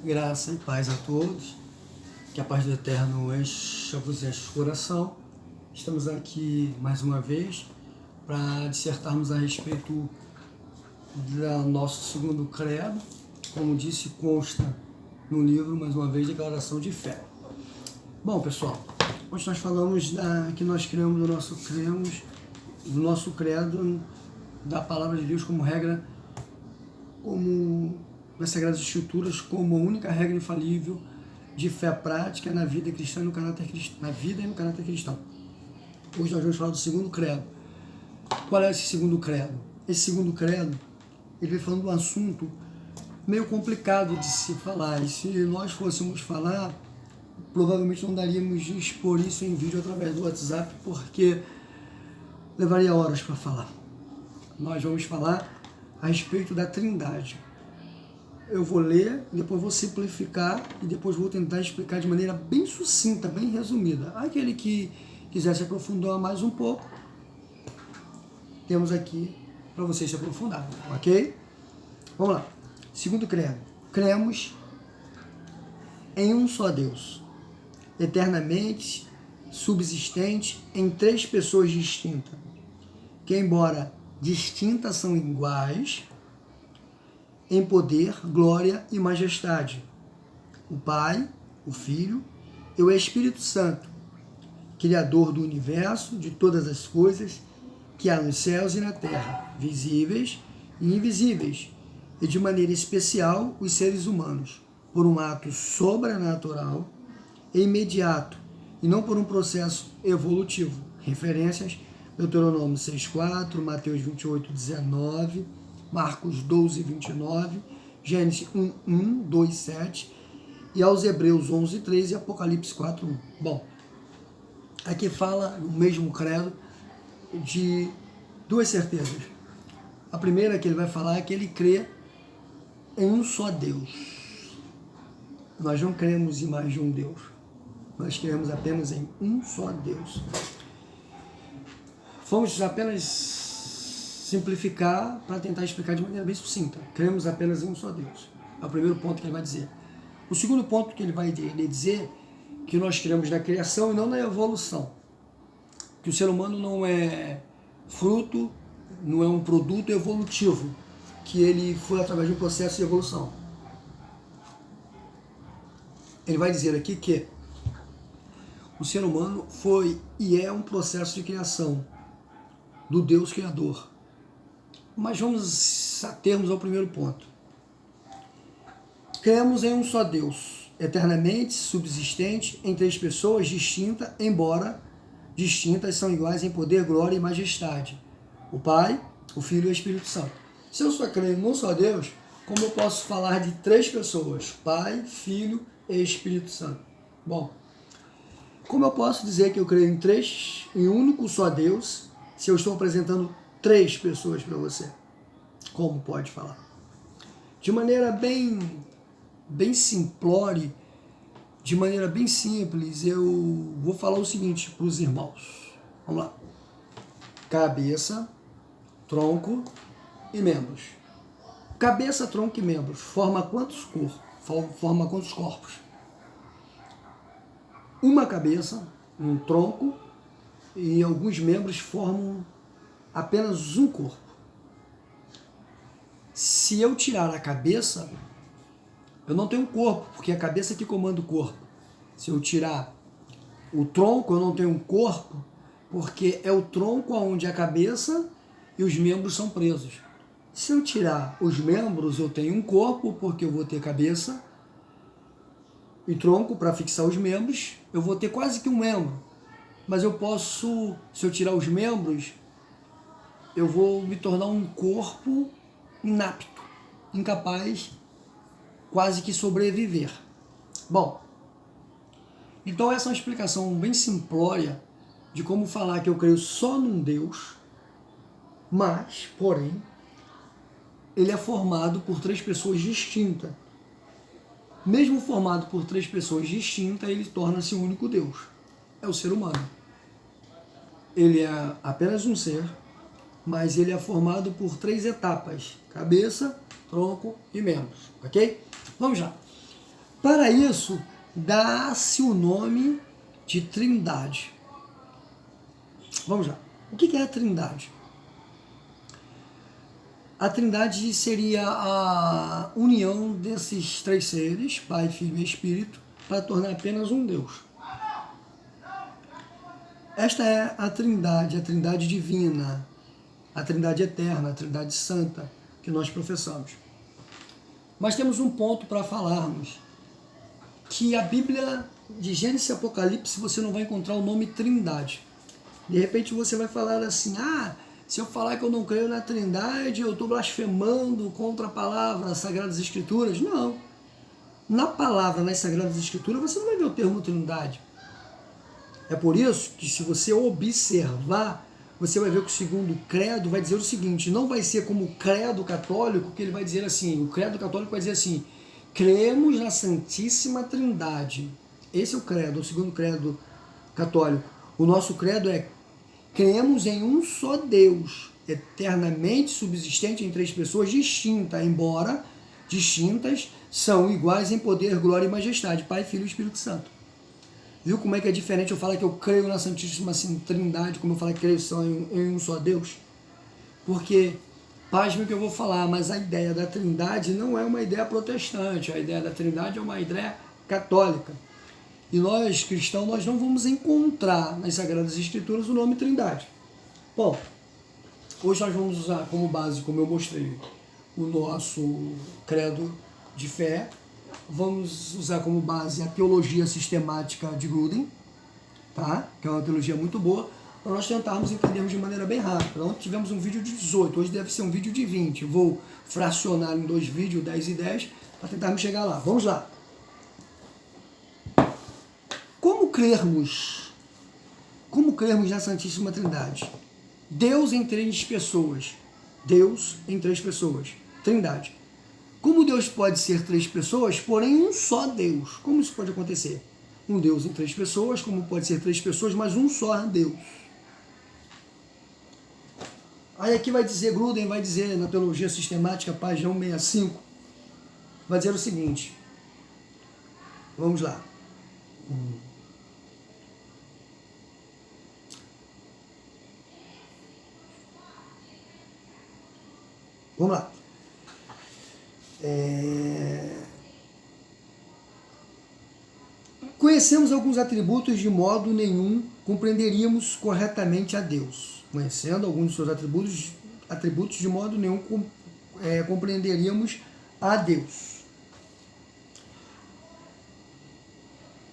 Graça e paz a todos, que a paz do Eterno encha-vos o coração. Estamos aqui mais uma vez para dissertarmos a respeito do nosso segundo credo, como disse, consta no livro, mais uma vez, Declaração de Fé. Bom, pessoal, hoje nós falamos que nós criamos do nosso credo, da Palavra de Deus como regra, como nas Sagradas Escrituras, como a única regra infalível de fé prática na vida cristã e no caráter cristão, na vida e no caráter cristão. Hoje nós vamos falar do segundo credo. Qual é esse segundo credo? Esse segundo credo, ele vem falando de um assunto meio complicado de se falar, e se nós fôssemos falar, provavelmente não daríamos de expor isso em vídeo através do WhatsApp, porque levaria horas para falar. Nós vamos falar a respeito da Trindade. Eu vou ler, depois vou simplificar e depois vou tentar explicar de maneira bem sucinta, bem resumida. Aquele que quiser se aprofundar mais um pouco, temos aqui para vocês se aprofundar, ok? Vamos lá. Segundo credo. Cremos em um só Deus, eternamente subsistente em três pessoas distintas, que embora distintas são iguais em poder, glória e majestade. O Pai, o Filho e o Espírito Santo, Criador do universo, de todas as coisas que há nos céus e na terra, visíveis e invisíveis, e de maneira especial os seres humanos, por um ato sobrenatural e imediato, e não por um processo evolutivo. Referências: Deuteronômio 6,4, Mateus 28,19, Marcos 12,29, Gênesis 1,1, 2,7 e aos Hebreus 11,3 e Apocalipse 4,1. Bom, aqui fala no mesmo credo de duas certezas. A primeira que ele vai falar é que ele crê em um só Deus. Nós não cremos em mais de um Deus. Nós cremos apenas em um só Deus. Vamos apenas simplificar para tentar explicar de maneira bem sucinta. Cremos apenas em um só Deus. É o primeiro ponto que ele vai dizer. O segundo ponto que ele vai dizer que nós cremos na criação e não na evolução. Que o ser humano não é fruto, não é um produto evolutivo, que ele foi através de um processo de evolução. Ele vai dizer aqui que o ser humano foi e é um processo de criação do Deus Criador. Mas vamos atermos ao primeiro ponto. Cremos em um só Deus, eternamente subsistente em três pessoas distintas, embora distintas são iguais em poder, glória e majestade. O Pai, o Filho e o Espírito Santo. Se eu só creio num só Deus, como eu posso falar de três pessoas? Pai, Filho e Espírito Santo. Bom, como eu posso dizer que eu creio em um único só Deus, se eu estou apresentando três pessoas para você? Como pode falar? De maneira bem simplória, de maneira bem simples, eu vou falar o seguinte para os irmãos. Vamos lá. Cabeça, tronco e membros. Cabeça, tronco e membros forma quantos corpos? Uma cabeça, um tronco e alguns membros formam apenas um corpo. Se eu tirar a cabeça, eu não tenho um corpo, porque é a cabeça que comanda o corpo. Se eu tirar o tronco, eu não tenho um corpo, porque é o tronco onde a cabeça e os membros são presos. Se eu tirar os membros, eu tenho um corpo, porque eu vou ter cabeça e tronco para fixar os membros, eu vou ter quase que um membro. Mas eu posso, se eu tirar os membros, eu vou me tornar um corpo inapto, incapaz quase que sobreviver. Bom, então essa é uma explicação bem simplória de como falar que eu creio só num Deus, mas, porém, ele é formado por três pessoas distintas. Mesmo formado por três pessoas distintas, ele torna-se um único Deus. É o ser humano. Ele é apenas um ser, mas ele é formado por três etapas: cabeça, tronco e membros, ok? Vamos lá. Para isso, dá-se o nome de Trindade. Vamos lá. O que é a Trindade? A Trindade seria a união desses três seres, Pai, Filho e Espírito, para tornar apenas um Deus. Esta é a Trindade divina, a Trindade eterna, a Trindade santa que nós professamos. Mas temos um ponto para falarmos, que a Bíblia de Gênesis e Apocalipse você não vai encontrar o nome Trindade. De repente você vai falar assim, se eu falar que eu não creio na Trindade, eu estou blasfemando contra a palavra, as Sagradas Escrituras. Não. Na palavra, nas Sagradas Escrituras, você não vai ver o termo Trindade. É por isso que, se você observar, você vai ver que o segundo credo vai dizer o seguinte, não vai ser como o credo católico, que ele vai dizer assim, o credo católico vai dizer assim, cremos na Santíssima Trindade. Esse é o credo, o segundo credo católico. O nosso credo é, cremos em um só Deus, eternamente subsistente em três pessoas distintas, embora distintas, são iguais em poder, glória e majestade, Pai, Filho e Espírito Santo. Viu como é que é diferente eu falar que eu creio na Santíssima Trindade, como eu falar que creio só em um só Deus? Porque, pasme o que eu vou falar, mas a ideia da Trindade não é uma ideia protestante, a ideia da Trindade é uma ideia católica. E nós, cristãos, nós não vamos encontrar nas Sagradas Escrituras o nome Trindade. Bom, hoje nós vamos usar como base, como eu mostrei, o nosso credo de fé. Vamos usar como base a teologia sistemática de Grudem, tá? Que é uma teologia muito boa, para nós tentarmos entendermos de maneira bem rápida. Ontem tivemos um vídeo de 18, hoje deve ser um vídeo de 20. Eu vou fracionar em 2 vídeos, 10 e 10, para tentarmos chegar lá. Vamos lá. Como crermos na Santíssima Trindade? Deus em três pessoas. Deus em três pessoas. Trindade. Como Deus pode ser três pessoas, porém um só Deus? Como isso pode acontecer? Um Deus em três pessoas, como pode ser três pessoas, mas um só Deus? Aí aqui vai dizer, Grudem vai dizer na Teologia Sistemática, página 165, vai dizer o seguinte. Vamos lá. Vamos lá. Conhecemos alguns atributos de modo nenhum compreenderíamos corretamente a Deus. Conhecendo alguns de seus atributos de modo nenhum compreenderíamos a Deus.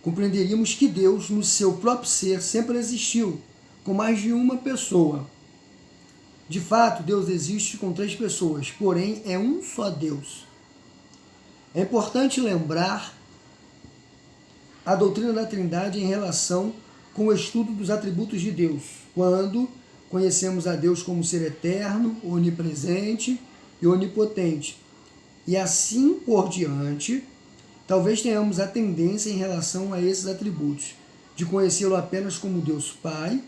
Compreenderíamos que Deus, no seu próprio ser, sempre existiu, com mais de uma pessoa. De fato, Deus existe com três pessoas, porém é um só Deus. É importante lembrar a doutrina da Trindade em relação com o estudo dos atributos de Deus, quando conhecemos a Deus como ser eterno, onipresente e onipotente. E assim por diante, talvez tenhamos a tendência em relação a esses atributos, de conhecê-lo apenas como Deus Pai,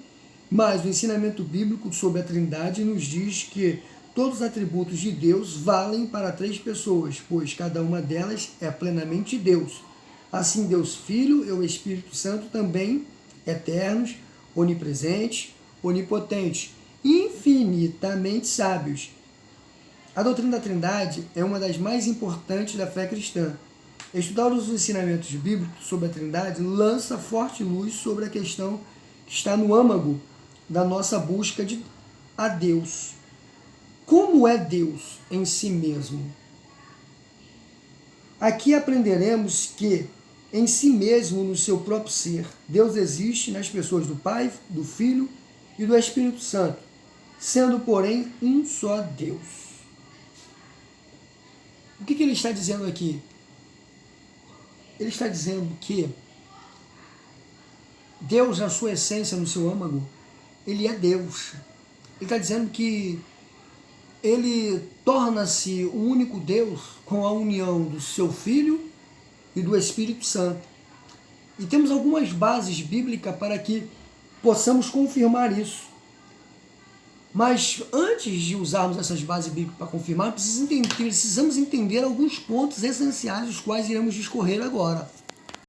mas o ensinamento bíblico sobre a Trindade nos diz que todos os atributos de Deus valem para três pessoas, pois cada uma delas é plenamente Deus. Assim, Deus Filho e o Espírito Santo também, eternos, onipresentes, onipotentes, infinitamente sábios. A doutrina da Trindade é uma das mais importantes da fé cristã. Estudar os ensinamentos bíblicos sobre a Trindade lança forte luz sobre a questão que está no âmago da nossa busca a Deus. Como é Deus em si mesmo? Aqui aprenderemos que, em si mesmo, no seu próprio ser, Deus existe nas pessoas do Pai, do Filho e do Espírito Santo, sendo, porém, um só Deus. O que ele está dizendo aqui? Ele está dizendo que Deus, na sua essência, no seu âmago, ele é Deus. Ele está dizendo que ele torna-se um único Deus com a união do seu Filho e do Espírito Santo. E temos algumas bases bíblicas para que possamos confirmar isso. Mas antes de usarmos essas bases bíblicas para confirmar, precisamos entender alguns pontos essenciais, os quais iremos discorrer agora.